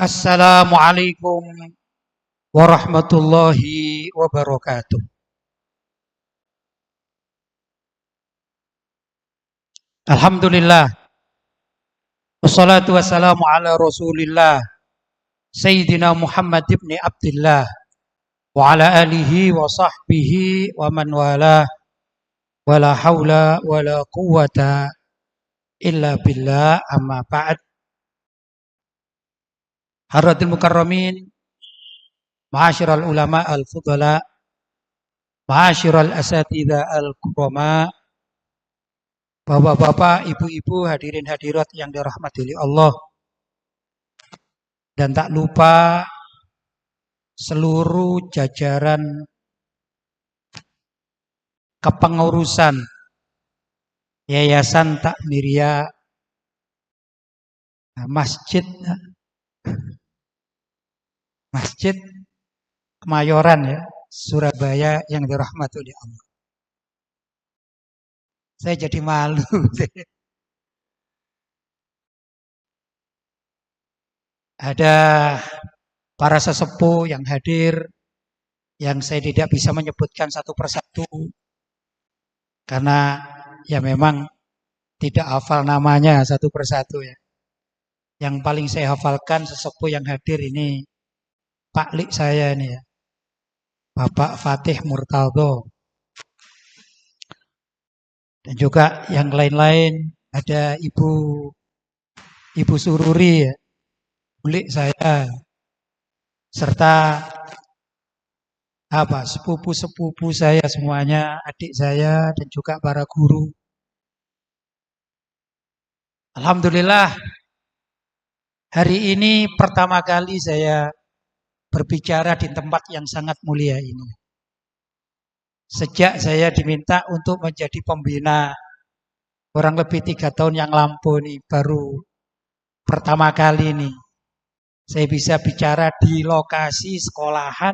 Assalamualaikum warahmatullahi wabarakatuh. Alhamdulillah. Wassalatu wassalamu ala rasulillah. Sayyidina Muhammad ibn Abdullah. Wa ala alihi wa sahbihi wa man wala. Wa la hawla wa la quwwata illa billah amma ba'd. Haratul mukarramin. Ma'asyiral ulama al-fudala. Ma'asyiral asatidha al-kurama. Bapak-bapak, ibu-ibu, hadirin hadirat yang dirahmati oleh Allah. Dan tak lupa seluruh jajaran kepengurusan Yayasan Takmiriyah Masjid Kemayoran ya, Surabaya yang dirahmati oleh Allah. Saya jadi malu. Ada para sesepuh yang hadir, yang saya tidak bisa menyebutkan satu persatu, karena ya memang tidak hafal namanya satu persatu ya. Yang paling saya hafalkan sesepuh yang hadir ini, Pak Lik saya ini ya, Bapak Fatih Murtado. Dan juga yang lain-lain, ada Ibu Sururi ya, Bulik saya, serta sepupu-sepupu saya semuanya, adik saya dan juga para guru. Alhamdulillah, hari ini pertama kali saya berbicara di tempat yang sangat mulia ini. Sejak saya diminta untuk menjadi pembina kurang lebih 3 tahun yang lampau nih, baru pertama kali nih saya bisa bicara di lokasi sekolahan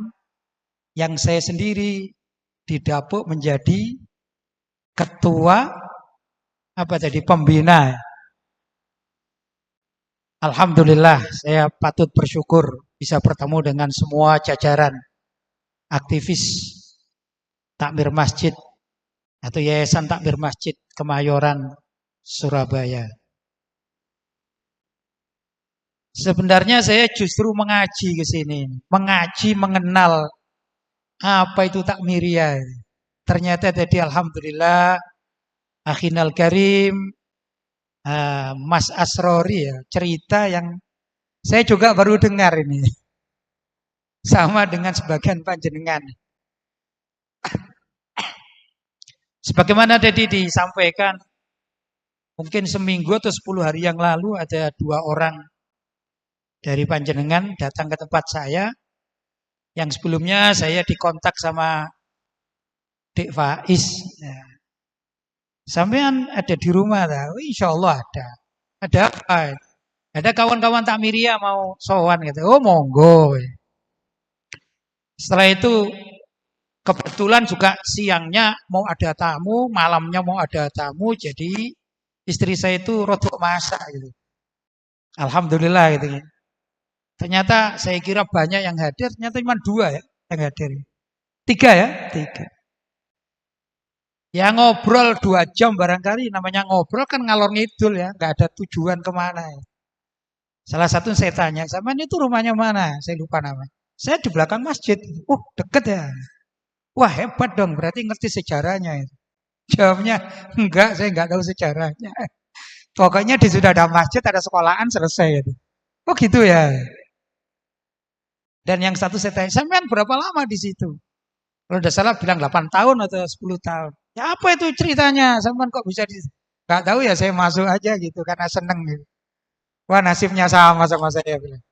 yang saya sendiri didapuk menjadi ketua pembina. Alhamdulillah, saya patut bersyukur bisa bertemu dengan semua jajaran aktivis Takmir Masjid atau Yayasan Takmir Masjid Kemayoran Surabaya. Sebenarnya saya justru mengaji ke sini, mengaji mengenal apa itu takmiriyah. Ternyata tadi alhamdulillah akhinal karim Mas Asrori ya, cerita yang saya juga baru dengar ini. Sama dengan sebagian panjenengan. Sebagaimana tadi disampaikan, mungkin seminggu atau 10 hari yang lalu ada 2 orang dari panjenengan datang ke tempat saya. Yang sebelumnya saya dikontak sama Dek Faiz. Ya. Sampean ada di rumah tak? Insya Allah ada. Ada apa? Ada kawan-kawan Takmiriyah mau sowan gitu. Oh monggo. Setelah itu kebetulan juga siangnya mau ada tamu, malamnya mau ada tamu, jadi istri saya itu rodok masak gitu. Alhamdulillah gitu. Ternyata saya kira banyak yang hadir, ternyata cuma 2 ya yang hadir. 3 ya, 3. Ya ngobrol 2 jam barangkali, namanya ngobrol kan ngalor ngidul ya, nggak ada tujuan kemana ya. Salah satu saya tanya, sama ini tuh rumahnya mana? Saya lupa namanya. Saya di belakang masjid. Deket ya. Wah hebat dong, berarti ngerti sejarahnya. Jawabnya, enggak, saya enggak tahu sejarahnya. Pokoknya di sudah ada masjid, ada sekolahan, selesai. Oh gitu ya. Dan yang satu saya tanya, sampean berapa lama di situ? Kalau udah salah bilang 8 tahun atau 10 tahun. Ya apa itu ceritanya? Sampean kok bisa di... Enggak tahu ya, saya masuk aja gitu, karena seneng gitu. Wah nasibnya sama saya bilang.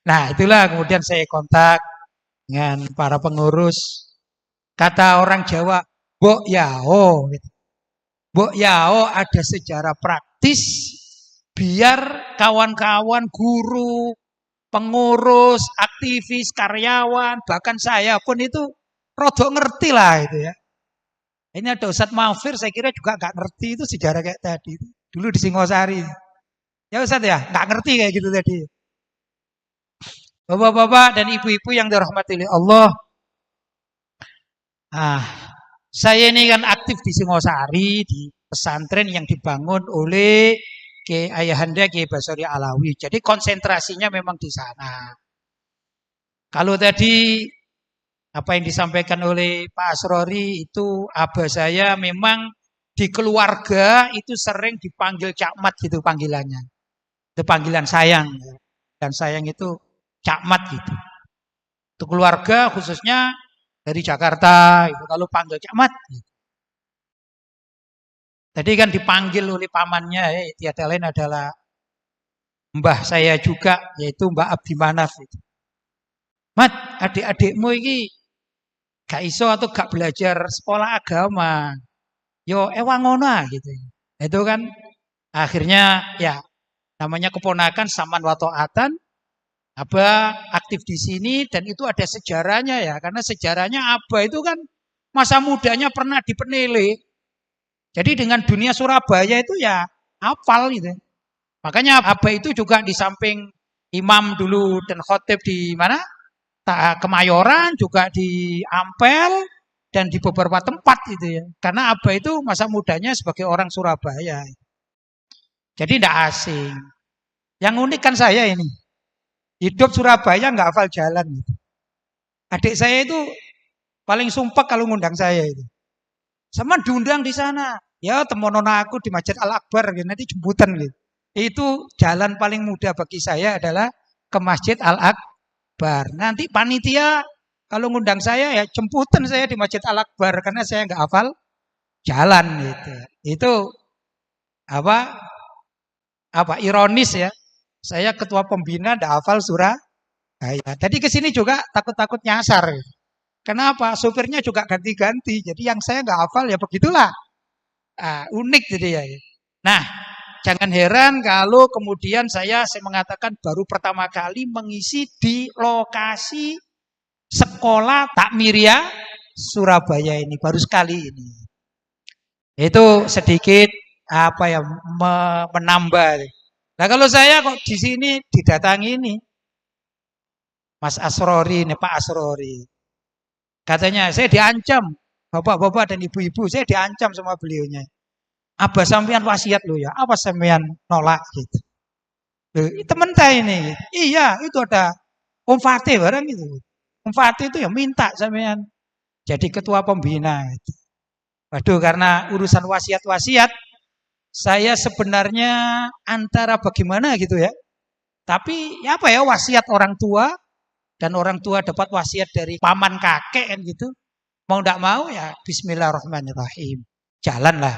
Nah itulah kemudian saya kontak dengan para pengurus. Kata orang Jawa, Mbok Yao. Mbok Yao ada sejarah praktis biar kawan-kawan guru, pengurus, aktivis, karyawan, bahkan saya pun itu rodok ngerti lah itu ya. Ini ada Ustadz Mafir, saya kira juga gak ngerti itu sejarah kayak tadi. Dulu di Singosari. Ya Ustadz ya, gak ngerti kayak gitu tadi. Bapak-bapak dan ibu-ibu yang dirahmati oleh Allah. Ah, saya ini kan aktif di Singosari, di pesantren yang dibangun oleh Ayahanda Kiai Basori Alawi. Jadi konsentrasinya memang di sana. Kalau tadi apa yang disampaikan oleh Pak Asrori itu abah saya memang di keluarga itu sering dipanggil Cakmat gitu panggilannya. Itu panggilan sayang. Dan sayang itu Cakmat gitu. Untuk keluarga khususnya dari Jakarta itu kalau panggil Cakmat. Gitu. Tadi kan dipanggil oleh pamannya ya, tiada lain adalah mbah saya juga yaitu Mbak Abdi Manaf itu. Mat, adik-adikmu ini gak iso atau gak belajar sekolah agama. Yo ewang ngono gitu. Itu kan akhirnya ya namanya keponakan saman watoatan Abah aktif di sini dan itu ada sejarahnya ya karena sejarahnya Abah itu kan masa mudanya pernah di Penele. Jadi dengan dunia Surabaya itu ya hafal gitu. Makanya Abah itu juga di samping imam dulu dan khotib di mana? Kemayoran juga di Ampel dan di beberapa tempat gitu ya. Karena Abah itu masa mudanya sebagai orang Surabaya. Jadi tidak asing. Yang unik kan saya ini. Hidup Surabaya nggak hafal jalan gitu. Adik saya itu paling sumpah kalau ngundang saya itu. Sama diundang di sana. Ya temonon aku di Masjid Al-Akbar gitu. Nanti jemputan gitu. Itu jalan paling mudah bagi saya adalah ke Masjid Al-Akbar. Nanti panitia kalau ngundang saya ya jemputan saya di Masjid Al-Akbar karena saya nggak hafal jalan gitu. Itu apa ironis ya. Saya ketua pembina ndak hafal Surabaya. Tadi ke sini juga takut-takut nyasar. Kenapa? Sopirnya juga ganti-ganti. Jadi yang saya nggak hafal ya begitulah. Unik jadi ya. Nah, jangan heran kalau kemudian saya mengatakan baru pertama kali mengisi di lokasi sekolah Takmiria Surabaya ini baru sekali ini. Itu sedikit apa ya menambah. Nah kalau saya kok di sini didatangi ini Mas Asrori, ini Pak Asrori. Katanya saya diancam, bapak-bapak dan ibu-ibu, saya diancam sama beliaunya. Abah sampean wasiat lo ya, apa sampean nolak gitu. Loh, temen saya ini, iya itu ada Om Fatih barang itu. Om Fatih itu ya minta sampean jadi ketua pembina. Gitu. Waduh karena urusan wasiat-wasiat, saya sebenarnya antara bagaimana gitu ya. Tapi ya apa ya wasiat orang tua dan orang tua dapat wasiat dari paman kakek kan gitu. Mau tidak mau ya bismillahirrahmanirrahim. Jalanlah.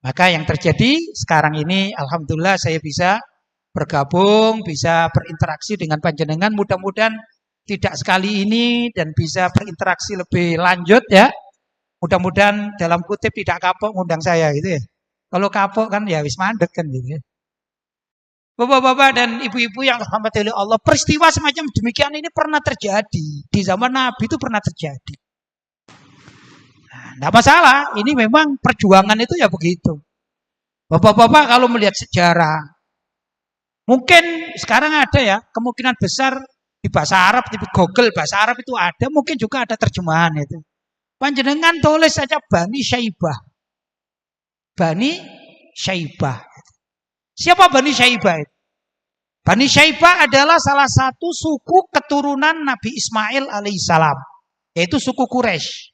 Maka yang terjadi sekarang ini alhamdulillah saya bisa bergabung, bisa berinteraksi dengan panjenengan. Mudah-mudahan tidak sekali ini dan bisa berinteraksi lebih lanjut ya. Mudah-mudahan dalam kutip tidak kapok ngundang saya gitu ya. Kalau kapok kan ya wis mandek kan gitu ya. Bapak-bapak dan ibu-ibu yang dirahmati oleh Allah, peristiwa semacam demikian ini pernah terjadi. Di zaman Nabi itu pernah terjadi. Nah, tidak masalah, ini memang perjuangan itu ya begitu. Bapak-bapak kalau melihat sejarah, mungkin sekarang ada ya, kemungkinan besar di bahasa Arab, di Google bahasa Arab itu ada, mungkin juga ada terjemahan itu. Panjenengan tulis saja Bani Syaibah. Bani Syaibah. Siapa Bani Syaibah itu? Bani Syaibah adalah salah satu suku keturunan Nabi Ismail alaihissalam, yaitu suku Quraisy.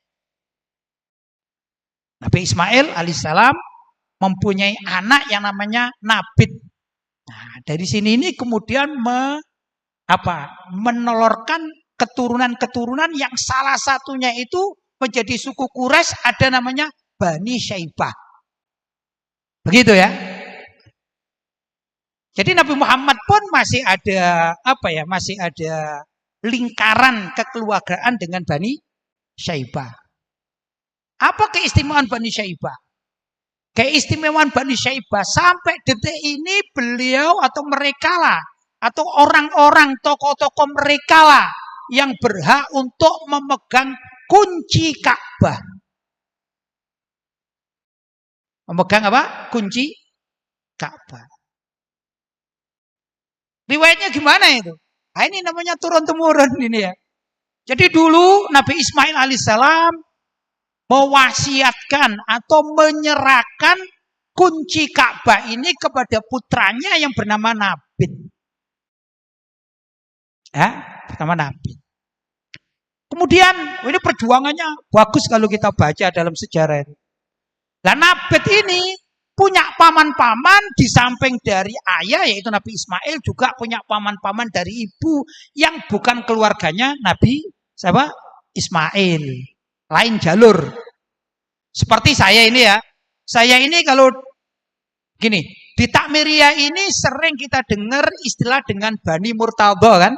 Nabi Ismail alaihissalam mempunyai anak yang namanya Nabit. Nah, dari sini ini kemudian menolorkan keturunan-keturunan yang salah satunya itu menjadi suku Quraisy ada namanya Bani Syaibah. Begitu ya. Jadi Nabi Muhammad pun masih ada masih ada lingkaran kekeluargaan dengan Bani Syaibah. Apa keistimewaan Bani Syaibah? Keistimewaan Bani Syaibah sampai detik ini beliau atau mereka lah atau orang-orang tokoh-tokoh mereka lah yang berhak untuk memegang kunci Ka'bah. Memegang apa? Kunci Ka'bah. Riwayatnya gimana itu? Nah, ini namanya turun-temurun ini ya. Jadi dulu Nabi Ismail alaihissalam mewasiatkan atau menyerahkan kunci Ka'bah ini kepada putranya yang bernama Nabit. Ya, bernama Nabit. Kemudian ini perjuangannya bagus kalau kita baca dalam sejarah itu. Nah, Nabit ini punya paman-paman di samping dari ayah yaitu Nabi Ismail juga punya paman-paman dari ibu yang bukan keluarganya Nabi siapa? Ismail. Lain jalur. Seperti saya ini ya. Saya ini kalau gini, di Takmiria ini sering kita dengar istilah dengan Bani Murtadho kan?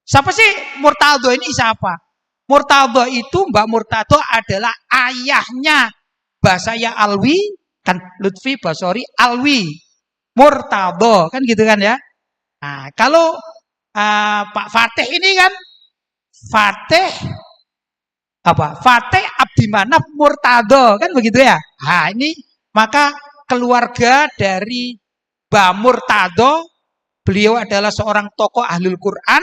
Siapa sih Murtadho ini siapa? Murtadho itu Mbak Murtadho adalah ayahnya Basaya Alwi, kan Lutfi Basori Alwi Murtadho kan gitu kan ya. Nah, kalau Pak Fatih ini kan Fatih Abdimanaf Murtadho kan begitu ya. Nah, ini maka keluarga dari Mbah Murtadho, beliau adalah seorang tokoh ahlul Quran,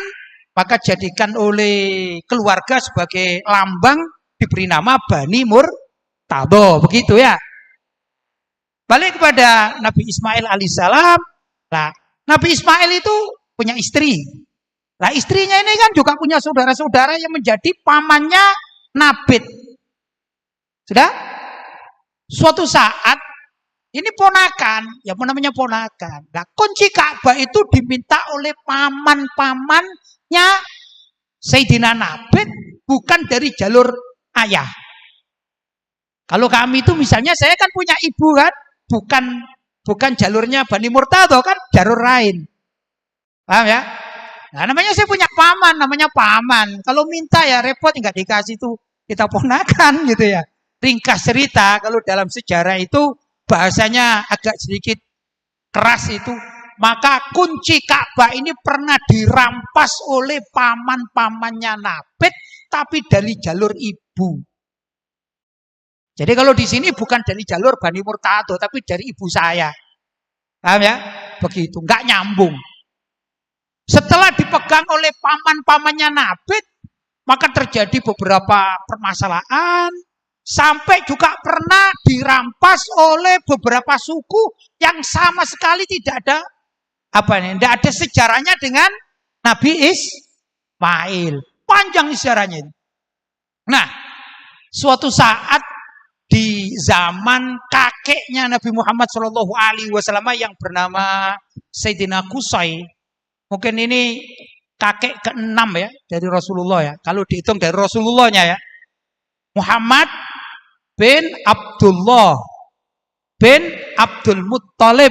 maka jadikan oleh keluarga sebagai lambang diberi nama Bani Murtadho begitu ya. Balik kepada Nabi Ismail alaihissalam. Nah, Nabi Ismail itu punya istri. Nah, istrinya ini kan juga punya saudara-saudara yang menjadi pamannya Nabit. Sudah? Suatu saat ini ponakan, ya namanya ponakan. Nah, kunci Ka'bah itu diminta oleh paman-pamannya Sayyidina Nabit, bukan dari jalur ayah. Kalau kami itu misalnya saya kan punya ibu kan, bukan jalurnya Bani Murtadho kan, jalur lain. Paham ya? Nah, namanya saya punya paman, namanya paman. Kalau minta ya repot, nggak dikasih tuh kita ponakan gitu ya. Ringkas cerita, kalau dalam sejarah itu bahasanya agak sedikit keras itu. Maka kunci Ka'bah ini pernah dirampas oleh paman-pamannya Nabit, tapi dari jalur ibu. Jadi kalau di sini bukan dari jalur Bani Murtadho, tapi dari ibu saya. Paham ya? Begitu, nggak nyambung. Setelah dipegang oleh paman-pamannya Nabit, maka terjadi beberapa permasalahan, sampai juga pernah dirampas oleh beberapa suku yang sama sekali tidak ada tidak ada sejarahnya dengan Nabi Ismail. Panjang sejarahnya. Nah, suatu saat di zaman kakeknya Nabi Muhammad SAW yang bernama Sayyidina Qusay, mungkin ini kakek ke-6 ya dari Rasulullah ya. Kalau dihitung dari Rasulullahnya ya. Muhammad bin Abdullah bin Abdul Muttalib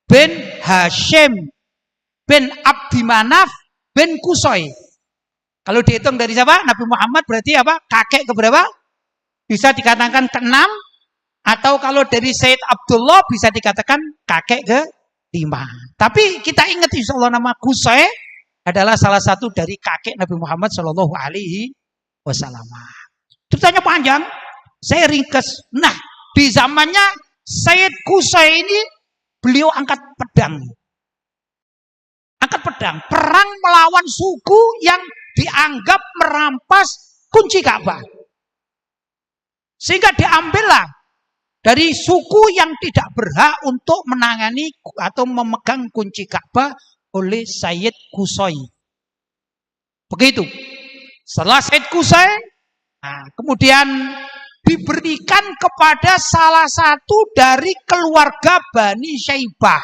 bin Hashim bin Abdimanaf bin Qusay. Kalau dihitung dari siapa? Nabi Muhammad berarti apa? Kakek keberapa? Bisa dikatakan ke-6, atau kalau dari Sayyid Abdullah bisa dikatakan kakek ke-5. Tapi kita ingat insya Allah nama Qusay adalah salah satu dari kakek Nabi Muhammad SAW. Ceritanya panjang, saya ringkas. Nah, di zamannya Sayyid Qusay ini beliau angkat pedang. Angkat pedang, perang melawan suku yang dianggap merampas kunci Ka'bah. Sehingga diambillah dari suku yang tidak berhak untuk menangani atau memegang kunci Ka'bah oleh Sayyid Qusay. Begitu. Setelah Sayyid Qusay, kemudian diberikan kepada salah satu dari keluarga Bani Syaibah.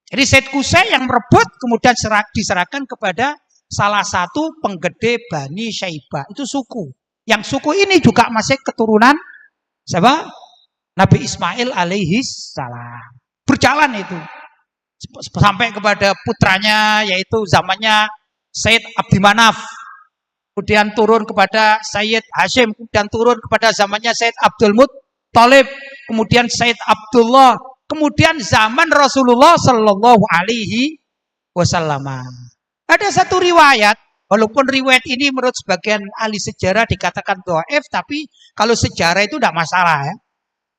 Jadi Sayyid Qusay yang merebut kemudian diserahkan kepada salah satu penggede Bani Syaibah. Itu suku. Yang suku ini juga masih keturunan siapa? Nabi Ismail alaihissalam. Berjalan itu. Sampai kepada putranya yaitu zamannya Sayyid Abdimanaf. Kemudian turun kepada Sayyid Hashim. Kemudian turun kepada zamannya Sayyid Abdul Muttalib. Kemudian Sayyid Abdullah. Kemudian zaman Rasulullah Sallallahu Alaihi Wasallam. Ada satu riwayat. Walaupun riwayat ini menurut sebagian ahli sejarah dikatakan dhaif, tapi kalau sejarah itu tidak masalah ya.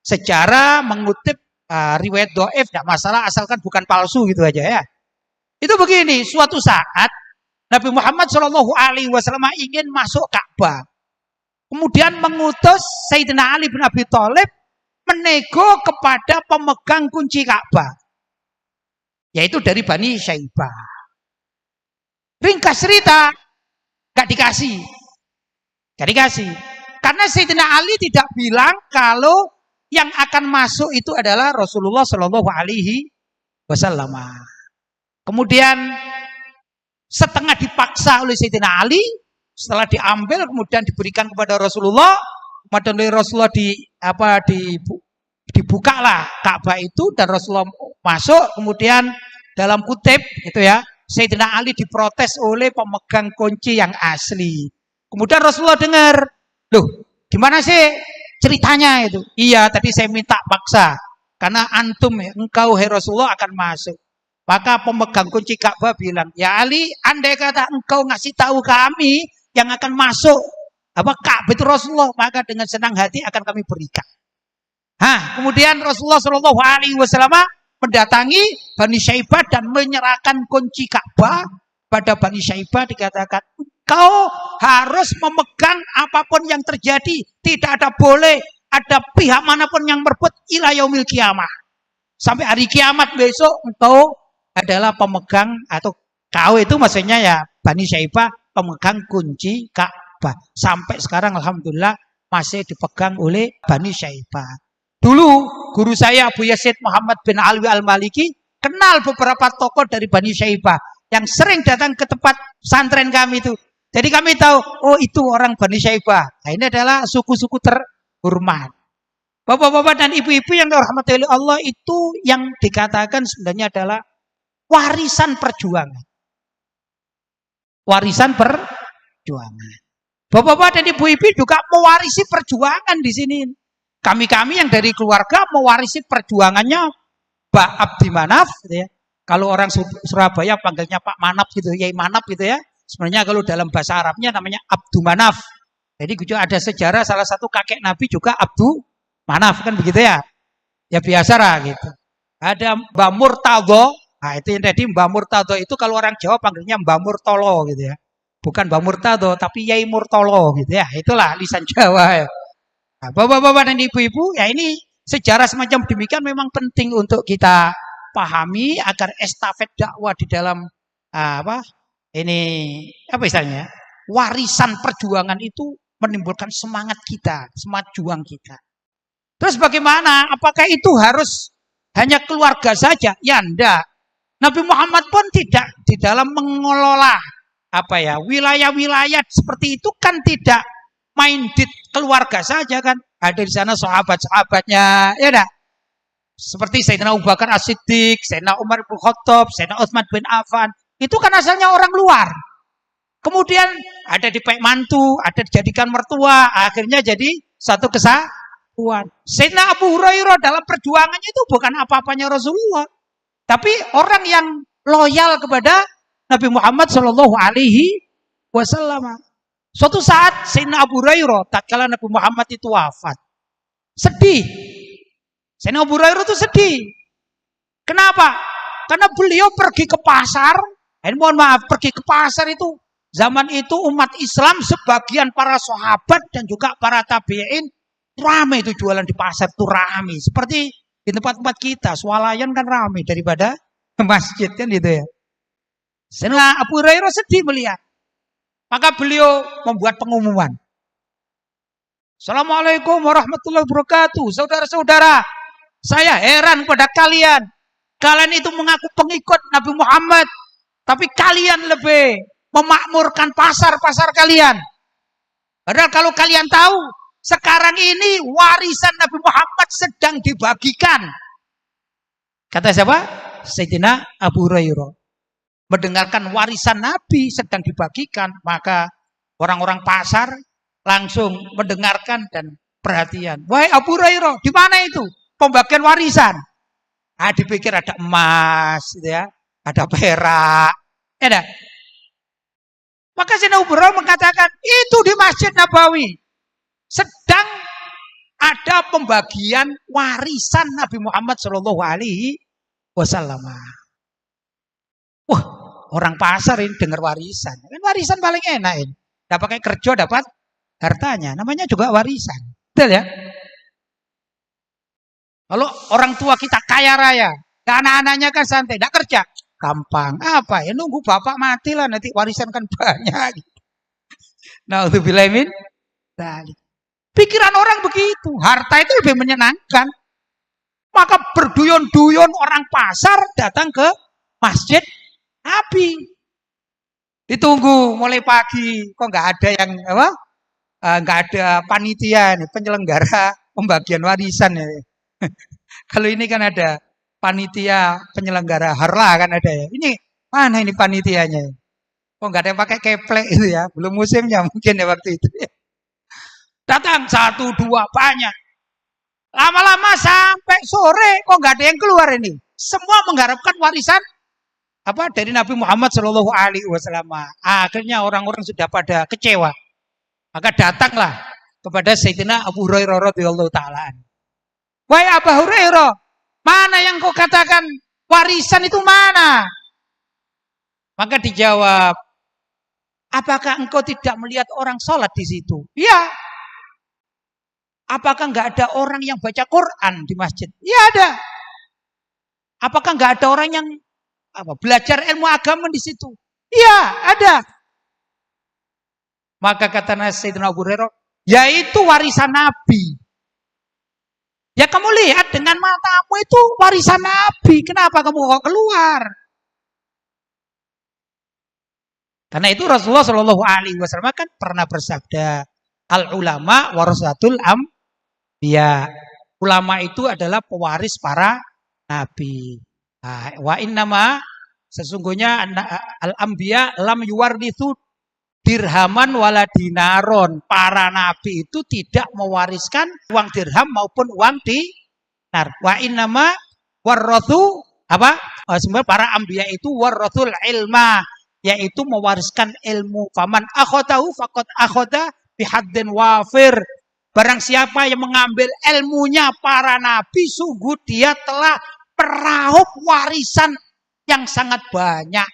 Sejarah mengutip riwayat dhaif tidak masalah asalkan bukan palsu gitu aja ya. Itu begini, suatu saat Nabi Muhammad Shallallahu Alaihi Wasallam ingin masuk Ka'bah. Kemudian mengutus Sayyidina Ali bin Abi Thalib menego kepada pemegang kunci Ka'bah. Yaitu dari Bani Syaibah. Ringkas cerita, gak dikasih. Gak dikasih. Karena Sayyidina Ali tidak bilang kalau yang akan masuk itu adalah Rasulullah Shallallahu Alaihi Wasallam. Kemudian setengah dipaksa oleh Sayyidina Ali, setelah diambil kemudian diberikan kepada Rasulullah, kemudian oleh Rasulullah dibukalah Ka'bah itu dan Rasulullah masuk, kemudian dalam kutip itu ya, Sayyidina Ali diprotes oleh pemegang kunci yang asli. Kemudian Rasulullah dengar, loh gimana sih ceritanya itu? Iya tadi saya minta paksa, karena antum engkau hai Rasulullah akan masuk. Maka pemegang kunci Ka'bah bilang, ya Ali, andai kata engkau ngasih tahu kami yang akan masuk Ka'bah itu Rasulullah, maka dengan senang hati akan kami berikan. Kemudian Rasulullah Shallallahu Alaihi Wasallam mendatangi Bani Syaibah dan menyerahkan kunci Ka'bah pada Bani Syaibah, dikatakan, engkau harus memegang apapun yang terjadi, tidak ada boleh ada pihak manapun yang merebut ila yaumil kiamah. Sampai hari kiamat besok engkau adalah pemegang, atau kau itu maksudnya ya Bani Syaibah, pemegang kunci Ka'bah. Sampai sekarang alhamdulillah masih dipegang oleh Bani Syaibah. Dulu guru saya Abu Yazid Muhammad bin Alwi Al-Maliki kenal beberapa tokoh dari Bani Syaibah yang sering datang ke tempat pesantren kami itu. Jadi kami tahu, oh itu orang Bani Syaibah. Nah, ini adalah suku-suku terhormat. Bapak-bapak dan ibu-ibu yang dirahmati oleh Allah, itu yang dikatakan sebenarnya adalah warisan perjuangan. Warisan perjuangan. Bapak-bapak dan ibu-ibu juga mewarisi perjuangan di sini. Kami-kami yang dari keluarga mewarisi perjuangannya Pak Abdi Manaf, gitu ya. Kalau orang Surabaya panggilnya Pak Manaf gitu, Yai Manaf gitu ya. Sebenarnya kalau dalam bahasa Arabnya namanya Abdu Manaf. Jadi juga ada sejarah salah satu kakek Nabi juga Abdu Manaf, kan begitu ya. Ya biasa lah gitu. Ada Mbah Murtadho. Nah itu yang tadi Mbah Murtadho itu kalau orang Jawa panggilnya Mbah Murtolo gitu ya. Bukan Mbah Murtadho tapi Yai Murtolo gitu ya. Itulah lisan Jawa ya. Nah, bapak-bapak dan ibu-ibu, ya ini sejarah semacam demikian memang penting untuk kita pahami agar estafet dakwah di dalam istilahnya warisan perjuangan itu menimbulkan semangat kita, semangat juang kita. Terus bagaimana? Apakah itu harus hanya keluarga saja? Ya enggak. Nabi Muhammad pun tidak di dalam mengelola wilayah-wilayah seperti itu kan tidak minded keluarga saja kan. Ada di sana sahabat-sahabatnya, ya enggak? Seperti Sayyidina Abu Bakar As-Siddiq, Sayyidina Umar bin Khattab, Sayyidina Utsman bin Affan. Itu kan asalnya orang luar. Kemudian ada dipek mantu, ada dijadikan mertua, akhirnya jadi satu kesatuan. Sayyidina Abu Hurairah dalam perjuangannya itu bukan apa-apanya Rasulullah. Tapi orang yang loyal kepada Nabi Muhammad Shallallahu Alaihi Wasallam. Suatu saat Sayyidina Abu Hurairah tatkala Nabi Muhammad itu wafat, sedih. Sayyidina Abu Hurairah itu sedih. Kenapa? Karena beliau pergi ke pasar. Pergi ke pasar itu zaman itu umat Islam sebagian para sahabat dan juga para tabi'in ramai itu jualan di pasar itu ramai. Seperti di tempat-tempat kita, swalayan kan ramai daripada masjid kan gitu ya. Sayyidina Abu Hurairah sedih melihat. Maka beliau membuat pengumuman. Assalamualaikum warahmatullahi wabarakatuh. Saudara-saudara, saya heran pada kalian. Kalian itu mengaku pengikut Nabi Muhammad. Tapi kalian lebih memakmurkan pasar-pasar kalian. Padahal kalau kalian tahu, sekarang ini warisan Nabi Muhammad sedang dibagikan. Kata siapa? Sayyidina Abu Hurairah. Mendengarkan warisan Nabi sedang dibagikan, maka orang-orang pasar langsung mendengarkan dan perhatian. Wahai Abu Hurairah, di mana itu pembagian warisan? Dipikir ada emas, gitu ya, ada perak, ya dah. Maka Sayyidina Abu Hurairah mengatakan itu di Masjid Nabawi sedang ada pembagian warisan Nabi Muhammad Shallallahu Alaihi Wasallam. Wah, orang pasar ini dengar warisan. Kan warisan paling enak ini. Tidak pakai kerja dapat hartanya. Namanya juga warisan. Betul ya? Kalau orang tua kita kaya raya, anak-anaknya kan santai, tidak kerja. Gampang. Apa ya? Nunggu bapak mati lah, nanti warisan kan banyak. Nah, untuk bilamin, pikiran orang begitu. Harta itu lebih menyenangkan. Maka berduyun-duyun orang pasar datang ke masjid Nabi. Ditunggu mulai pagi. Kok nggak ada yang apa? Nggak ada panitia nih, penyelenggara pembagian warisan ya. Kalau ini kan ada panitia penyelenggara harla kan ada ya. Ini mana ini panitianya? Kok nggak ada yang pakai keplek itu ya? Belum musimnya mungkin ya waktu itu. Datang 1, 2 banyak. Lama-lama sampai sore kok nggak ada yang keluar ini. Semua mengharapkan warisan apa dari Nabi Muhammad Shallallahu Alaihi Wasallam. Akhirnya orang-orang sudah pada kecewa. Maka datanglah kepada Sayyidina Abu Hurairah radhiyallahu taala. Wahai Abu Hurairah, mana yang kau katakan warisan itu mana? Maka dijawab, apakah engkau tidak melihat orang sholat di situ? Ya. Apakah nggak ada orang yang baca Quran di masjid? Ya ada. Apakah nggak ada orang yang belajar ilmu agama di situ? Ya ada. Maka kata Sayyidina Abu Hurairah, yaitu warisan Nabi. Ya kamu lihat dengan matamu itu warisan Nabi. Kenapa kamu kok keluar? Karena itu Rasulullah Shallallahu Alaihi Wasallam kan pernah bersabda, al ulama warasatul ambiya. Ulama itu adalah pewaris para nabi. Wa innama sesungguhnya al ambiya lam yuwarithu dirhaman wala dinaron. Para nabi itu tidak mewariskan uang dirham maupun uang dinar. Wa innama warathu apa? Sebenarnya para ambiya itu warathul ilma, yaitu mewariskan ilmu. Faman akhadahu faqad akhadha bihaddin wafir. Barang siapa yang mengambil ilmunya para nabi, sungguh dia telah meraup warisan yang sangat banyak.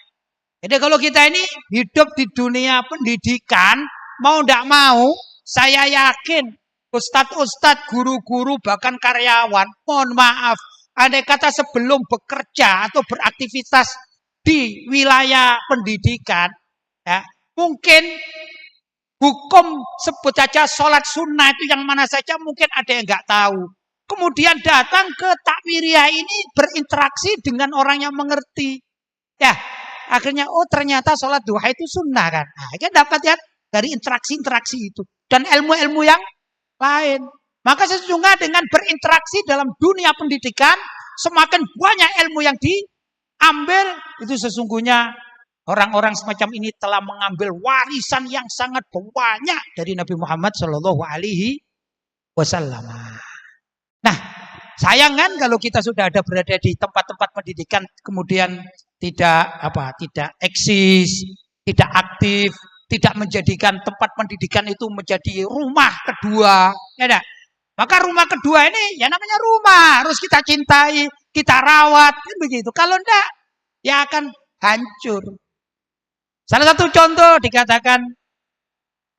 Jadi kalau kita ini hidup di dunia pendidikan, mau tidak mau, saya yakin ustadz-ustadz, guru-guru, bahkan karyawan, mohon maaf, andai kata sebelum bekerja atau beraktivitas di wilayah pendidikan, ya, mungkin hukum sebut saja sholat sunnah itu yang mana saja mungkin ada yang nggak tahu. Kemudian datang ke takwiriyah ini berinteraksi dengan orang yang mengerti. Ya, akhirnya oh ternyata sholat duha itu sunnah kan. Nah, kita dapat ya dari interaksi-interaksi itu dan ilmu-ilmu yang lain. Maka sesungguhnya dengan berinteraksi dalam dunia pendidikan, semakin banyak ilmu yang diambil, itu sesungguhnya orang-orang semacam ini telah mengambil warisan yang sangat banyak dari Nabi Muhammad Shallallahu Alaihi Wasallam. Nah, sayang kan kalau kita sudah ada berada di tempat-tempat pendidikan kemudian tidak eksis, tidak aktif, tidak menjadikan tempat pendidikan itu menjadi rumah kedua, ya enggak? Maka rumah kedua ini ya namanya rumah, harus kita cintai, kita rawat, kan begitu. Kalau enggak, ya akan hancur. Salah satu contoh dikatakan,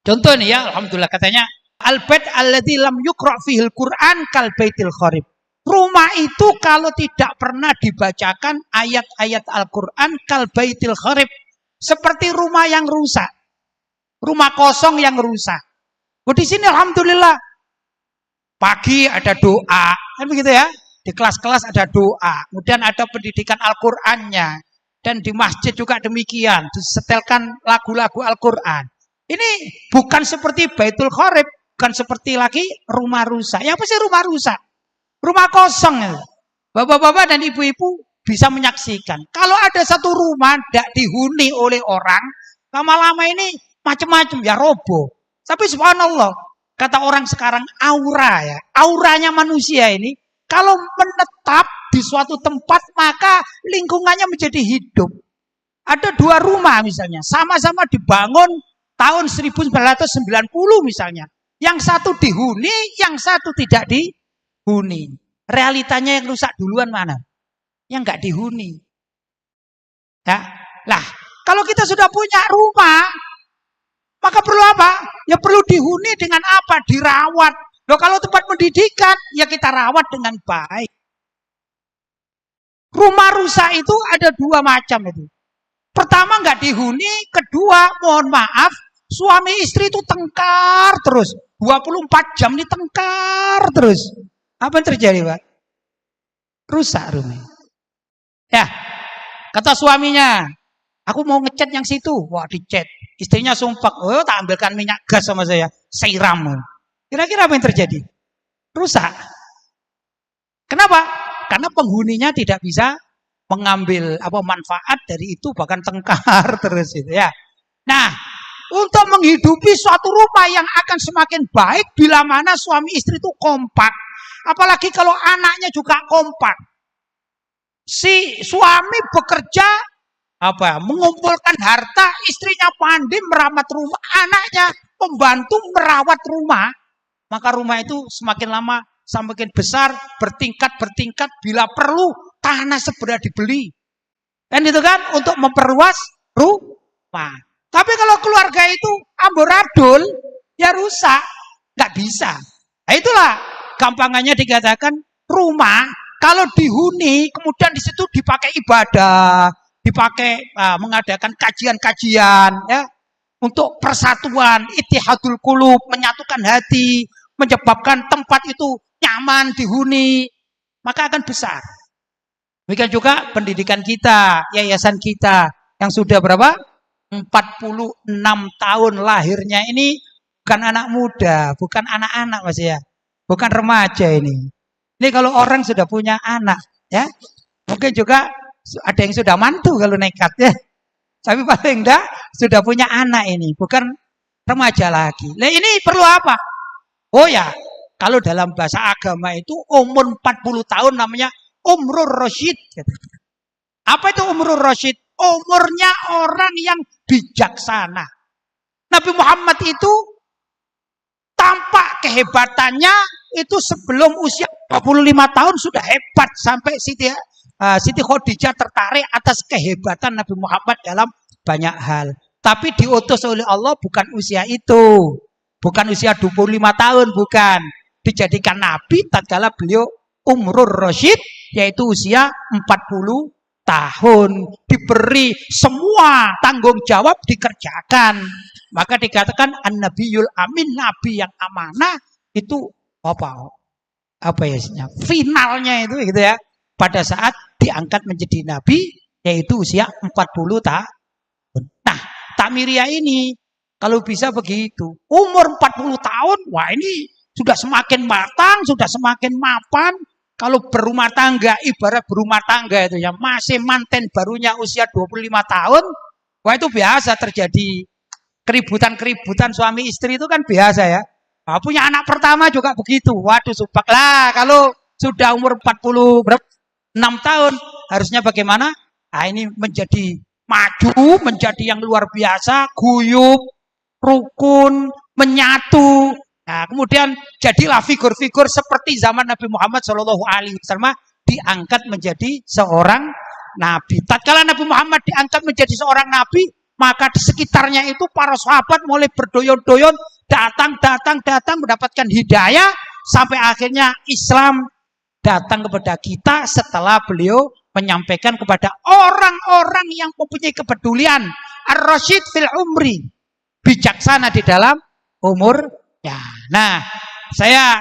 contoh nih ya, alhamdulillah katanya, al-bait alladzi lam yuqra fihil Qur'an kal baitil kharib. Rumah itu kalau tidak pernah dibacakan ayat-ayat Al-Quran kal baitil kharib, seperti rumah yang rusak, rumah kosong yang rusak. Di sini alhamdulillah pagi ada doa, kan begitu ya? Di kelas-kelas ada doa, kemudian ada pendidikan Al-Qur'annya, dan di masjid juga demikian, disetelkan lagu-lagu Al-Quran. Ini bukan seperti baitul kharib, bukan seperti lagi rumah rusak. Ya apa sih rumah rusak? Rumah kosong. Bapak-bapak dan ibu-ibu bisa menyaksikan. Kalau ada satu rumah tidak dihuni oleh orang, lama-lama ini macam-macam ya roboh. Tapi subhanallah, kata orang sekarang aura ya, auranya manusia ini kalau menetap di suatu tempat maka lingkungannya menjadi hidup. Ada dua rumah misalnya, sama-sama dibangun tahun 1990 misalnya. Yang satu dihuni, yang satu tidak dihuni. Realitanya yang rusak duluan mana? Yang nggak dihuni. Ya, Lah, kalau kita sudah punya rumah, maka perlu apa? Ya perlu dihuni dengan apa? Dirawat. Loh, kalau tempat pendidikan, ya kita rawat dengan baik. Rumah rusak itu ada dua macam itu. Pertama nggak dihuni, kedua mohon maaf, suami istri itu tengkar terus. 24 jam ini tengkar terus. Apa yang terjadi, Pak? Rusak rumah. Ya, kata suaminya, aku mau ngecat yang situ. Wah, dicat. Istrinya sumpah, oh tak ambilkan minyak gas sama saya. Siram. Kira-kira apa yang terjadi? Rusak. Kenapa? Karena penghuninya tidak bisa mengambil manfaat dari itu, bahkan tengkar terus itu ya. Nah, untuk menghidupi suatu rumah yang akan semakin baik bila mana suami istri itu kompak. Apalagi kalau anaknya juga kompak. Si suami bekerja mengumpulkan harta, istrinya pandai merawat rumah, anaknya membantu merawat rumah, maka rumah itu semakin lama semakin besar, bertingkat, bila perlu tanah segera dibeli. Dan itu kan untuk memperluas rumah. Tapi kalau keluarga itu amburadul, ya rusak, nggak bisa. Nah, itulah gampangannya dikatakan rumah kalau dihuni, kemudian di situ dipakai ibadah, dipakai mengadakan kajian-kajian, ya, untuk persatuan, ittihadul qulub, menyatukan hati, menyebabkan tempat itu nyaman dihuni, maka akan besar. Demikian juga pendidikan kita, yayasan kita yang sudah berapa? 46 tahun lahirnya ini bukan anak muda, bukan anak-anak Mas ya. Bukan remaja ini. Ini kalau orang sudah punya anak, ya. Mungkin juga ada yang sudah mantu kalau nekat ya. Tapi paling enggak sudah punya anak ini, bukan remaja lagi. Nah, ini perlu apa? Oh ya, kalau dalam bahasa agama itu umur 40 tahun namanya umrur rasyid. Apa itu umrur rasyid? Umurnya orang yang bijaksana. Nabi Muhammad itu tampak kehebatannya itu sebelum usia 25 tahun sudah hebat. Sampai Siti Khadijah tertarik atas kehebatan Nabi Muhammad dalam banyak hal. Tapi diutus oleh Allah bukan usia itu. Bukan usia 25 tahun, bukan. Dijadikan Nabi tatkala beliau umrur rasyid, yaitu usia 40 tahun, diberi semua tanggung jawab dikerjakan. Maka dikatakan an-nabiyul amin, nabi yang amanah itu finalnya itu gitu ya. Pada saat diangkat menjadi nabi, yaitu usia 40 tahun. Nah, takmiriyah ini kalau bisa begitu, umur 40 tahun, wah ini sudah semakin matang, sudah semakin mapan. Kalau berumah tangga, ibarat berumah tangga itu yang masih manten barunya usia 25 tahun, wah itu biasa terjadi keributan-keributan suami istri itu kan biasa ya. Nah, punya anak pertama juga begitu. Waduh, subak lah. Kalau sudah umur 46 tahun, harusnya bagaimana? Nah, ini menjadi maju, menjadi yang luar biasa, guyup, rukun, menyatu. Nah, kemudian jadilah figur-figur seperti zaman Nabi Muhammad SAW diangkat menjadi seorang nabi. Tatkala Nabi Muhammad diangkat menjadi seorang nabi, maka di sekitarnya itu para sahabat mulai berdoyon-doyon, datang mendapatkan hidayah, sampai akhirnya Islam datang kepada kita setelah beliau menyampaikan kepada orang-orang yang mempunyai kepedulian, ar-rasyid fil umri, bijaksana di dalam umur. Ya, nah, saya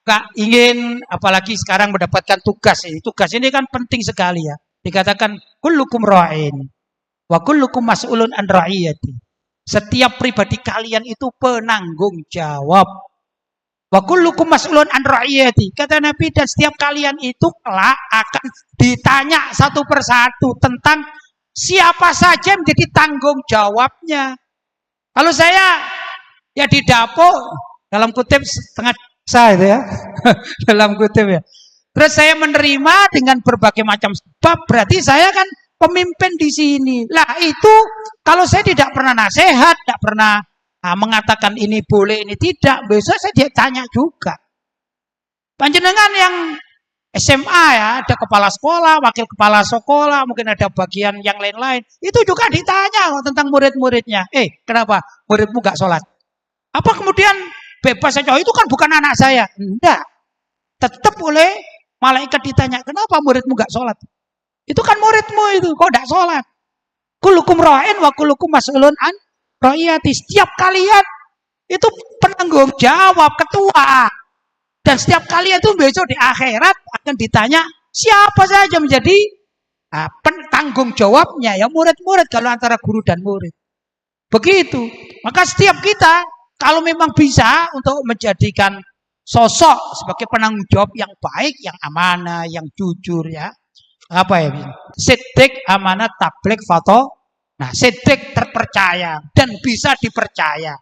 gak ingin apalagi sekarang mendapatkan tugas ini. Tugas ini kan penting sekali ya. Dikatakan kullukum ra'in wa kullukum mas'ulun an ra'iyati. Setiap pribadi kalian itu penanggung jawab. Wa kullukum mas'ulun an ra'iyati. Kata Nabi, dan setiap kalian itu kelak akan ditanya satu persatu tentang siapa saja yang menjadi tanggung jawabnya. Kalau saya ya di dapur, dalam kutip setengah saya itu ya, dalam kutip ya. Terus saya menerima dengan berbagai macam sebab, berarti saya kan pemimpin di sini. Lah itu kalau saya tidak pernah nasihat, tidak pernah mengatakan ini boleh, ini tidak, besok saya dia tanya juga. Panjenengan yang SMA ya, ada kepala sekolah, wakil kepala sekolah, mungkin ada bagian yang lain-lain. Itu juga ditanya tentang murid-muridnya. Kenapa muridmu gak sholat? Apa kemudian bebas saja? Itu kan bukan anak saya. Enggak. Tetap oleh malaikat ditanya, kenapa muridmu gak sholat? Itu kan muridmu itu, kok gak sholat? Kulukum ra'in wa kulukum mas'ulun an ra'iyati. Setiap kalian itu penanggung jawab, ketua. Dan setiap kalian itu besok di akhirat akan ditanya siapa saja menjadi pentanggung jawabnya, ya murid-murid kalau antara guru dan murid. Begitu. Maka setiap kita kalau memang bisa untuk menjadikan sosok sebagai penanggung jawab yang baik, yang amanah, yang jujur ya. Apa ya? Siddiq, amanah, tabligh, foto. Nah, siddiq terpercaya dan bisa dipercaya.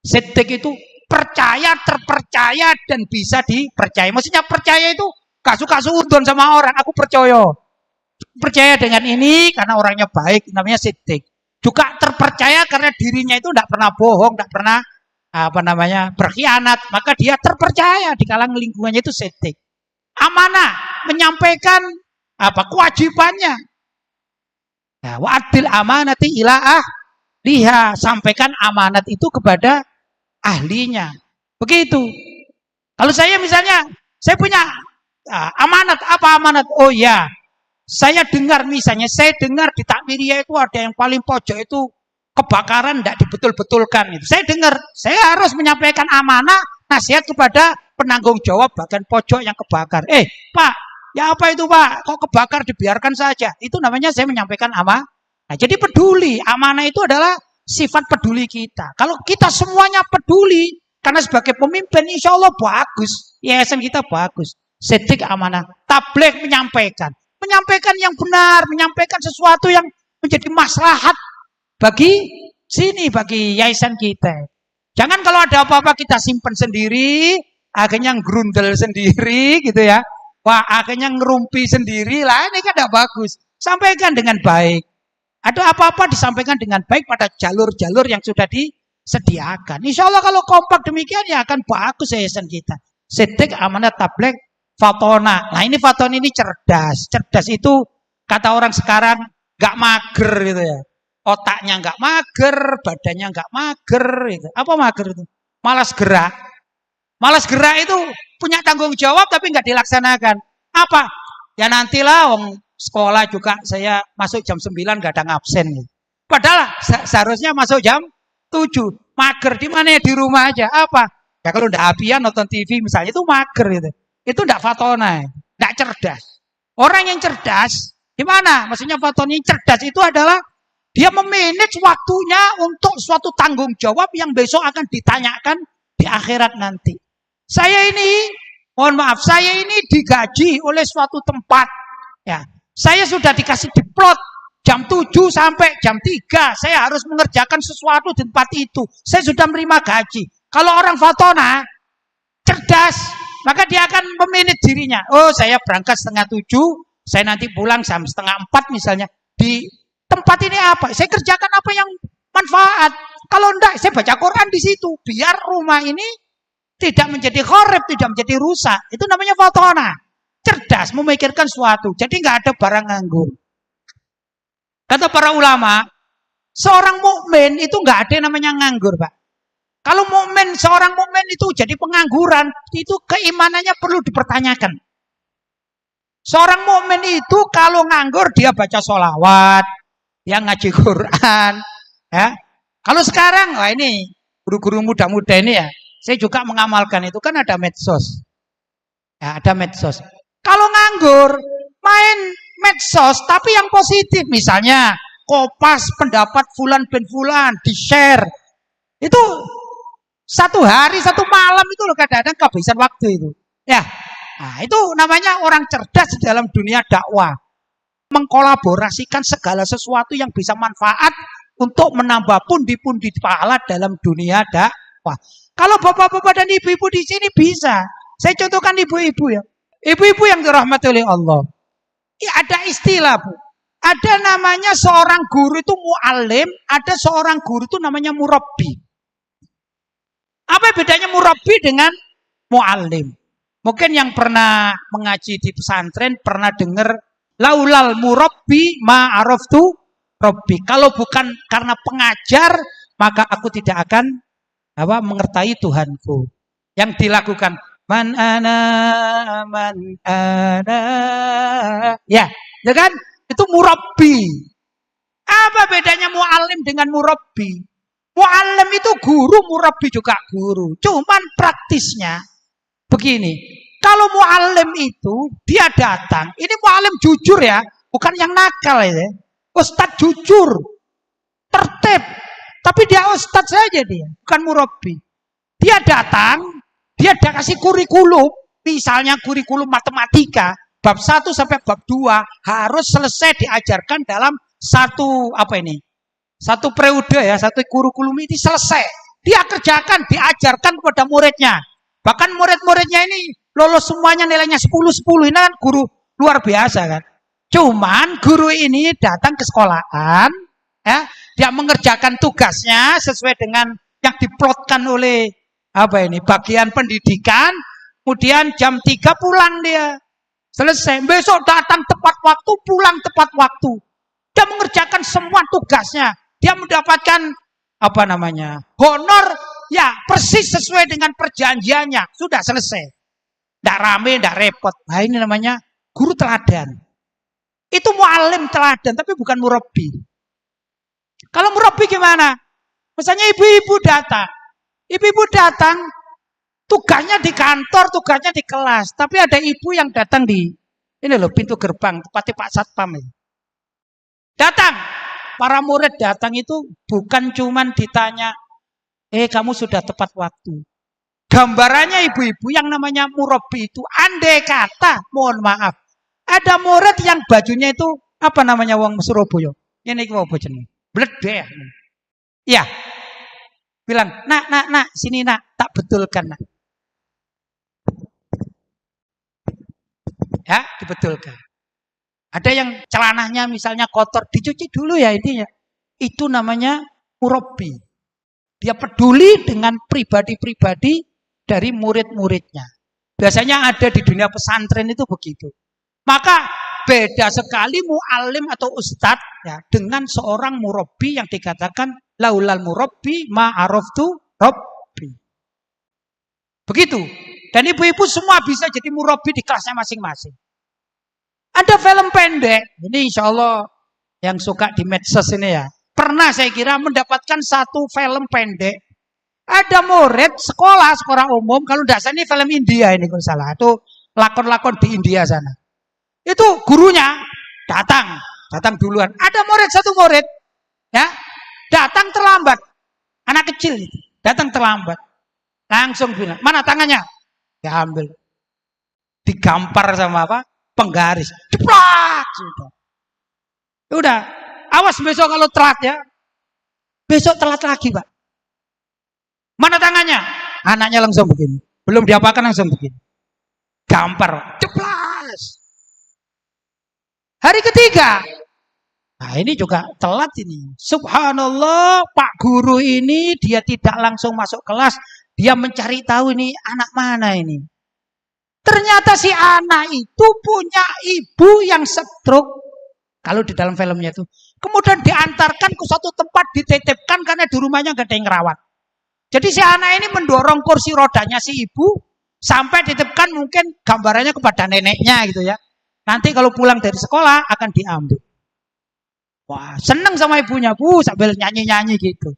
Siddiq itu percaya, terpercaya, dan bisa dipercaya. Maksudnya percaya itu gak suka suudon sama orang. Aku percaya. Percaya dengan ini karena orangnya baik, namanya siddiq. Juga terpercaya karena dirinya itu tidak pernah bohong, tidak pernah berkhianat. Maka dia terpercaya di kalangan lingkungannya itu siddiq. Amanah, menyampaikan kewajibannya. Nah, wa'adil amanati ila ahliha, sampaikan amanat itu kepada ahlinya. Begitu. Kalau saya misalnya, saya punya amanat, apa amanat? Oh ya, saya dengar misalnya, saya dengar di Takmiriyah itu ada yang paling pojok itu kebakaran tidak dibetul-betulkan. Itu. Saya dengar, saya harus menyampaikan amanah, nasihat kepada penanggung jawab bagian pojok yang kebakar. Pak, ya apa itu Pak? Kok kebakar dibiarkan saja? Itu namanya saya menyampaikan amanah. Nah, jadi peduli, amanah itu adalah sifat peduli kita. Kalau kita semuanya peduli, karena sebagai pemimpin insya Allah bagus. Yayasan kita bagus. Siddiq, amanah. Tabligh, menyampaikan. Menyampaikan yang benar. Menyampaikan sesuatu yang menjadi maslahat bagi bagi yayasan kita. Jangan kalau ada apa-apa kita simpan sendiri, akhirnya ngerundel sendiri gitu ya. Wah, akhirnya ngerumpi sendiri lah. Ini kan tidak bagus. Sampaikan dengan baik. Ada apa-apa disampaikan dengan baik pada jalur-jalur yang sudah disediakan. Insya Allah kalau kompak demikian ya akan bagus yayasan kita. Siddiq, amanah, tabligh, fatona. Nah ini fatona ini cerdas. Cerdas itu kata orang sekarang gak mager gitu ya. Otaknya gak mager, badannya gak mager. Gitu. Apa mager itu? Malas gerak. Malas gerak itu punya tanggung jawab tapi gak dilaksanakan. Apa? Ya nantilah sekolah juga saya masuk jam 9 gak ada ngabsen. Padahal seharusnya masuk jam 7. Mager di mana ya? Di rumah aja. Apa? Ya kalau udah apian nonton TV misalnya itu mager gitu. Itu enggak fatona, enggak cerdas. Orang yang cerdas gimana? Maksudnya fatona yang cerdas itu adalah dia memanage waktunya untuk suatu tanggung jawab yang besok akan ditanyakan di akhirat nanti. Saya ini, mohon maaf, saya ini digaji oleh suatu tempat. Ya, saya sudah dikasih diplot jam 7 sampai jam 3. Saya harus mengerjakan sesuatu di tempat itu. Saya sudah menerima gaji. Kalau orang fatona, cerdas, maka dia akan memanage dirinya. Oh, saya berangkat 6:30, saya nanti pulang jam 3:30 misalnya. Di tempat ini apa? Saya kerjakan apa yang manfaat. Kalau enggak, saya baca Quran di situ. Biar rumah ini tidak menjadi kharib, tidak menjadi rusak. Itu namanya fatona. Cerdas, memikirkan suatu. Jadi nggak ada barang nganggur. Kata para ulama, seorang mukmin itu nggak ada yang namanya nganggur, Pak. Kalau seorang mukmin itu jadi pengangguran, itu keimanannya perlu dipertanyakan. Seorang mukmin itu kalau nganggur dia baca sholawat, dia ngaji Quran, ya. Kalau sekarang, wah ini guru-guru muda-muda ini ya, saya juga mengamalkan itu kan ada medsos, ya ada medsos. Kalau nganggur, main medsos, tapi yang positif. Misalnya, kopas pendapat fulan bin fulan, di-share. Itu satu hari, satu malam itu loh kadang-kadang kehabisan waktu itu. Ya, nah, itu namanya orang cerdas di dalam dunia dakwah. Mengkolaborasikan segala sesuatu yang bisa manfaat untuk menambah pundi-pundi pahala dalam dunia dakwah. Kalau bapak-bapak dan ibu-ibu di sini bisa. Saya contohkan ibu-ibu ya. Ibu-ibu yang dirahmati oleh Allah. Ya, ada istilah, Bu. Ada namanya seorang guru itu mu'alim, ada seorang guru itu namanya murabbi. Apa bedanya murabbi dengan mu'alim? Mungkin yang pernah mengaji di pesantren pernah dengar laulal murabbi ma araftu rabbi. Kalau bukan karena pengajar, maka aku tidak akan mengertai Tuhanku. Yang dilakukan man ana. Ya kan? Itu murabbi. Apa bedanya muallim dengan murabbi? Muallim itu guru, murabbi juga guru. Cuman praktisnya begini, kalau muallim itu dia datang, ini muallim jujur ya, bukan yang nakal ya. Ustadz jujur, tertib, tapi dia ustadz saja dia, bukan murabbi. Dia datang, dia kasih kurikulum, misalnya kurikulum matematika, bab 1 sampai bab 2 harus selesai diajarkan dalam satu periode ya, satu kurikulum ini selesai. Dia kerjakan, diajarkan kepada muridnya. Bahkan murid-muridnya ini lolos semuanya nilainya 10-10. Ini kan guru luar biasa kan. Cuman guru ini datang ke sekolahan, ya, dia mengerjakan tugasnya sesuai dengan yang diplotkan oleh bagian pendidikan. Kemudian jam 3 pulang dia. Selesai. Besok datang tepat waktu, pulang tepat waktu. Dia mengerjakan semua tugasnya. Dia mendapatkan honor ya persis sesuai dengan perjanjiannya. Sudah selesai. Tidak rame, tidak repot. Nah ini namanya guru teladan. Itu muallim teladan, tapi bukan murabbi. Kalau murabbi gimana? Misalnya ibu-ibu datang. Ibu-ibu datang, tugasnya di kantor, tugasnya di kelas. Tapi ada ibu yang datang di pintu gerbang, tepatnya Pak Satpam. Datang. Para murid datang itu bukan cuman ditanya, kamu sudah tepat waktu. Gambarannya ibu-ibu yang namanya murabbi itu, andai kata, mohon maaf, ada murid yang bajunya itu, wong Surabaya. Ini apa jenenge? Bledek. Ya. Bilang, nak, sini nak, tak betulkan nak. Ya, dibetulkan. Ada yang celananya misalnya kotor, dicuci dulu ya intinya. Itu namanya murabbi. Dia peduli dengan pribadi-pribadi dari murid-muridnya. Biasanya ada di dunia pesantren itu begitu. Maka beda sekali muallim atau ustadz ya, dengan seorang murabbi yang dikatakan laulal murabbi ma araftu rabbi. Begitu. Dan ibu-ibu semua bisa jadi murabbi di kelasnya masing-masing. Ada film pendek, ini insya Allah yang suka di medsos ini ya. Pernah saya kira mendapatkan satu film pendek. Ada murid sekolah umum, kalau tidak salah ini film India ini kalau salah. Itu lakon-lakon di India sana. Itu gurunya datang duluan. Ada satu murid, ya datang terlambat. Anak kecil itu, datang terlambat. Langsung bilang, mana tangannya? Diambil. Digampar sama penggaris. Jeplak. Udah. Awas besok kalau telat ya. Besok telat lagi, Pak. Mana tangannya? Anaknya langsung begini. Belum diapakan langsung begini. Gampar. Jeplas. Hari ketiga. Nah ini juga telat ini. Subhanallah, Pak Guru ini dia tidak langsung masuk kelas. Dia mencari tahu ini anak mana ini. Ternyata si anak itu punya ibu yang stroke. Kalau di dalam filmnya itu. Kemudian diantarkan ke suatu tempat, dititipkan karena di rumahnya gak ada yang ngerawat. Jadi si anak ini mendorong kursi rodanya si ibu. Sampai dititipkan mungkin gambarannya kepada neneknya gitu ya. Nanti kalau pulang dari sekolah akan diambil. Wah seneng sama ibunya. Sambil nyanyi-nyanyi gitu.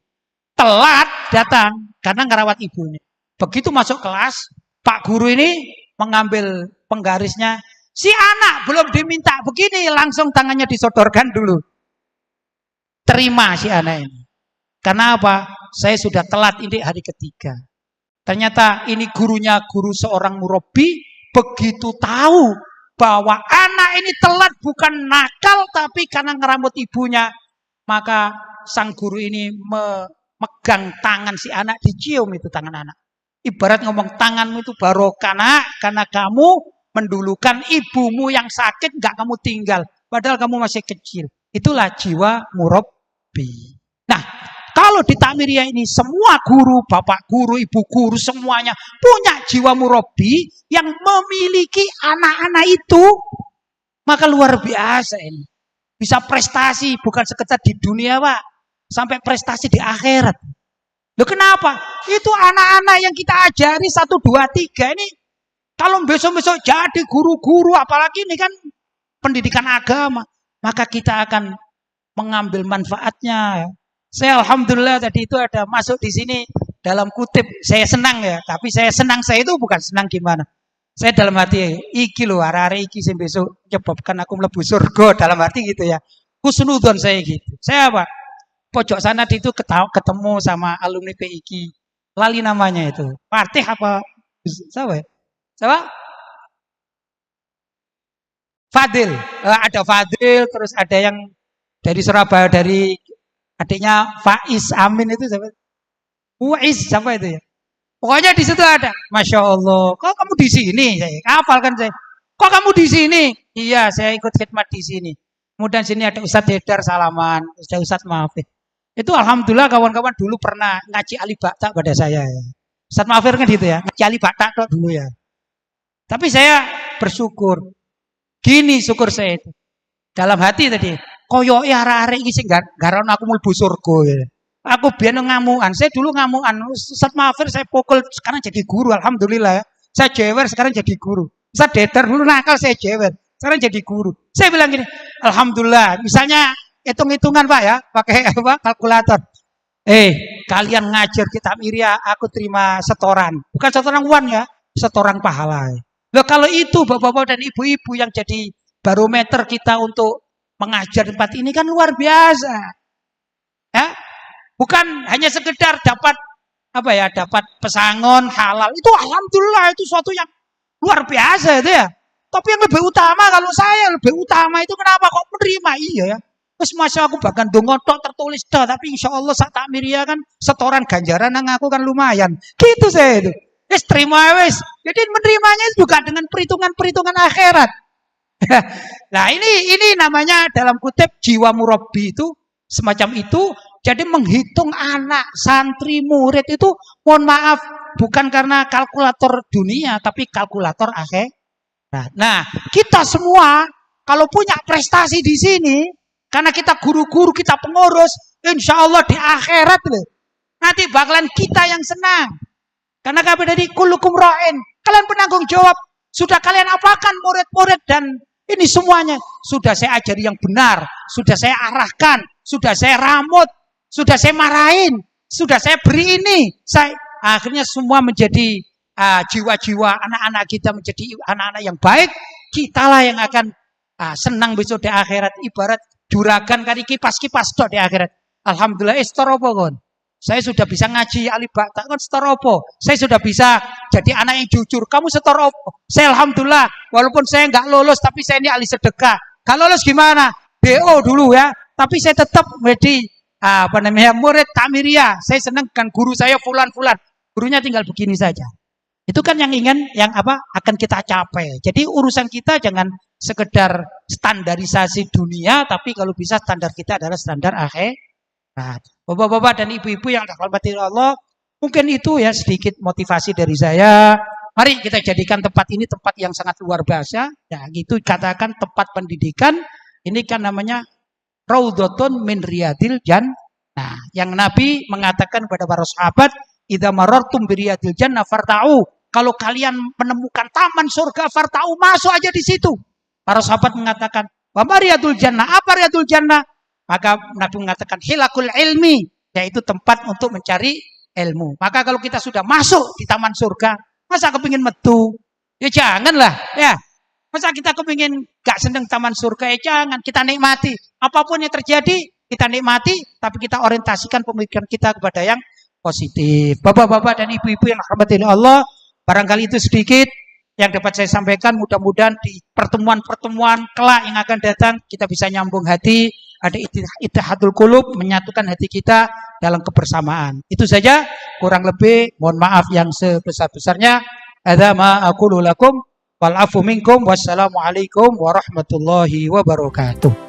Telat datang karena ngerawat ibunya. Begitu masuk kelas, Pak Guru ini mengambil penggarisnya. Si anak belum diminta begini, langsung tangannya disodorkan dulu. Terima si anak ini. Karena apa? Saya sudah telat ini hari ketiga. Ternyata ini gurunya guru seorang murabbi. Begitu tahu bahwa anak ini telat bukan nakal, tapi karena ngerambut ibunya. Maka sang guru ini memegang tangan si anak, dicium itu tangan anak. Ibarat ngomong tanganmu itu barokah nak, karena kamu mendulukan ibumu yang sakit gak kamu tinggal. Padahal kamu masih kecil. Itulah jiwa murabbi. Nah, kalau kalau di Takmiriyah ini semua guru, bapak guru, ibu guru semuanya punya jiwa murabbi yang memiliki anak-anak itu, maka luar biasa ini. Bisa prestasi bukan sekedar di dunia, Pak, sampai prestasi di akhirat. Loh kenapa? Itu anak-anak yang kita ajari 1, 2, 3 ini kalau besok-besok jadi guru-guru, apalagi ini kan pendidikan agama, maka kita akan mengambil manfaatnya. Saya alhamdulillah tadi itu ada masuk di sini dalam kutip, saya senang ya, tapi saya itu bukan senang gimana. Saya dalam hati, iki loh, arah-arah iki sing besok menyebabkan aku mlebu surga, dalam hati gitu ya. Husnudon saya gitu. Saya apa? Pojok sana itu ketemu sama alumni PIK. Lali namanya itu. Fatih apa? Siapa ya? Siapa? Fadil. Ada Fadil, terus ada yang dari Surabaya, dari adiknya Faiz Amin itu siapa? Uiz siapa itu ya? Pokoknya di situ ada. Masya Allah. Kok kamu di sini? Saya hafal kan saya. Kok kamu di sini? Iya, saya ikut khidmat di sini. Kemudian sini ada Ustadz Hedar salaman. Ustadz Mahfid. Itu alhamdulillah kawan-kawan dulu pernah ngaji Ali Bakta pada saya. Ya. Ustadz Mahfid kan gitu ya. Ngaji Ali Bakta kok dulu ya. Tapi saya bersyukur. Gini syukur saya itu. Dalam hati tadi. Koyo arek-arek iki sing garon aku mlebu surga ya. Aku biar ngamuan. Saya dulu ngamuan. Ustadz Mahfir saya pukul, sekarang jadi guru. Alhamdulillah ya. Saya jewer, sekarang jadi guru. Ustadz Dedar dulu nakal, saya jewer. Sekarang jadi guru. Saya bilang gini, alhamdulillah. Misalnya hitung-hitungan Pak ya, pakai apa kalkulator. Kalian ngajar kitab Takmiriyah, aku terima setoran. Bukan setoran uang ya, setoran pahala. Loh kalau itu bapak-bapak dan ibu-ibu yang jadi barometer kita untuk mengajar tempat ini kan luar biasa. Ya. Bukan hanya sekedar dapat apa ya, dapat pesangon halal. Itu alhamdulillah itu suatu yang luar biasa itu ya. Tapi yang lebih utama, kalau saya lebih utama itu kenapa kok menerima? Iya ya. Terus masa aku bahkan dongotok tertulis dah, tapi insya Allah saat Takmiriyah kan setoran ganjaran nang aku kan lumayan. Gitu saya itu. Wis terima wis. Jadi menerimanya juga dengan perhitungan-perhitungan akhirat. Nah ini namanya dalam kutip jiwa murabbi itu semacam itu. Jadi menghitung anak, santri, murid itu mohon maaf bukan karena kalkulator dunia tapi kalkulator akhirat. Nah, kita semua kalau punya prestasi di sini karena kita guru-guru, kita pengurus, insya Allah di akhirat loh. Nanti bakalan kita yang senang. Karena kami dari kulukum ra'in, kalian penanggung jawab. Sudah kalian apakan murid-murid dan ini semuanya sudah saya ajari yang benar, sudah saya arahkan, sudah saya ramut. Sudah saya marahin, sudah saya beri ini. Akhirnya semua menjadi jiwa-jiwa anak-anak kita menjadi anak-anak yang baik. Kitalah yang akan senang besok di akhirat. Ibarat juragan kali kipas-kipas di akhirat. Alhamdulillah, setoropo kon. Saya sudah bisa ngaji Ali Bakta kan setoropo. Saya sudah bisa jadi anak yang jujur. Kamu setoropo. Saya alhamdulillah, walaupun saya nggak lolos, tapi saya ini ahli sedekah. Kalau lolos gimana? DO dulu ya. Tapi saya tetap menjadi murid Takmiriyah. Saya senang kan guru saya fulan-fulan. Gurunya tinggal begini saja. Itu kan yang akan kita capai. Jadi urusan kita jangan sekedar standarisasi dunia, tapi kalau bisa standar kita adalah standar akhirat. Bapak-bapak dan ibu-ibu yang dirahmati Allah, mungkin itu ya sedikit motivasi dari saya. Mari kita jadikan tempat ini tempat yang sangat luar biasa. Ya, gitu katakan tempat pendidikan. Ini kan namanya Raudhatun min riyadil jannah. Nah, yang Nabi mengatakan kepada para sahabat, idza marartum bi riyadil jannah farta'u. Kalau kalian menemukan taman surga farta'u, masuk aja di situ. Para sahabat mengatakan, "Wa riyadul jannah?" Apa riyadul jannah? Maka Nabi mengatakan, "Hilakul ilmi," yaitu tempat untuk mencari ilmu. Maka kalau kita sudah masuk di taman surga, masa kepingin metu? Ya janganlah, ya. Masa kita kepingin gak seneng taman surga, ya jangan, kita nikmati. Apapun yang terjadi, kita nikmati, tapi kita orientasikan pemikiran kita kepada yang positif. Bapak-bapak dan ibu-ibu yang dirahmati Allah, barangkali itu sedikit yang dapat saya sampaikan. Mudah-mudahan di pertemuan-pertemuan kelak yang akan datang, kita bisa nyambung hati, ada ittihadul qulub, menyatukan hati kita dalam kebersamaan. Itu saja, kurang lebih, mohon maaf yang sebesar-besarnya. Hadza ma aqulu lakum. Wal afu minkum. Wassalamualaikum warahmatullahi wabarakatuh.